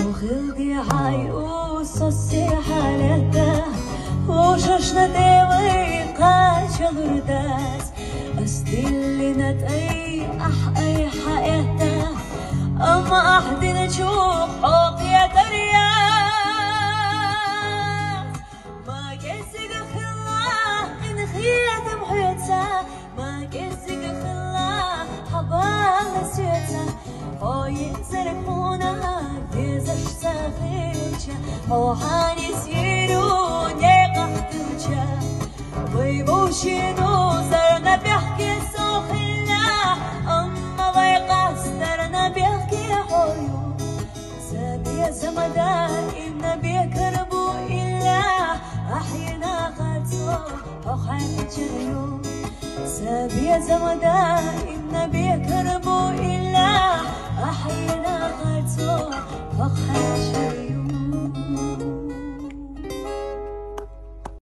وخلدي عيوس السحالته وششنا ديوي قاش الرداس أستيلنا تأي أحقي حياته أما أحد نشوف حق يا درياس ما كسق خلا إن خيات محيطة ما كسق خلا حبال سيوتا هو ينزل هنا يزش سافيتشا هو حاني سيرون يقحت وجا ويبوشينو زرنا بيحكي سوخلا أما ضيقة سترنا بيحكي حيو سابي زمدا إبنا بيكربو إلا أحينا خاتو أخان جريو سابي زمدا إبنا بيكربو إلا أحينا خاتو أخان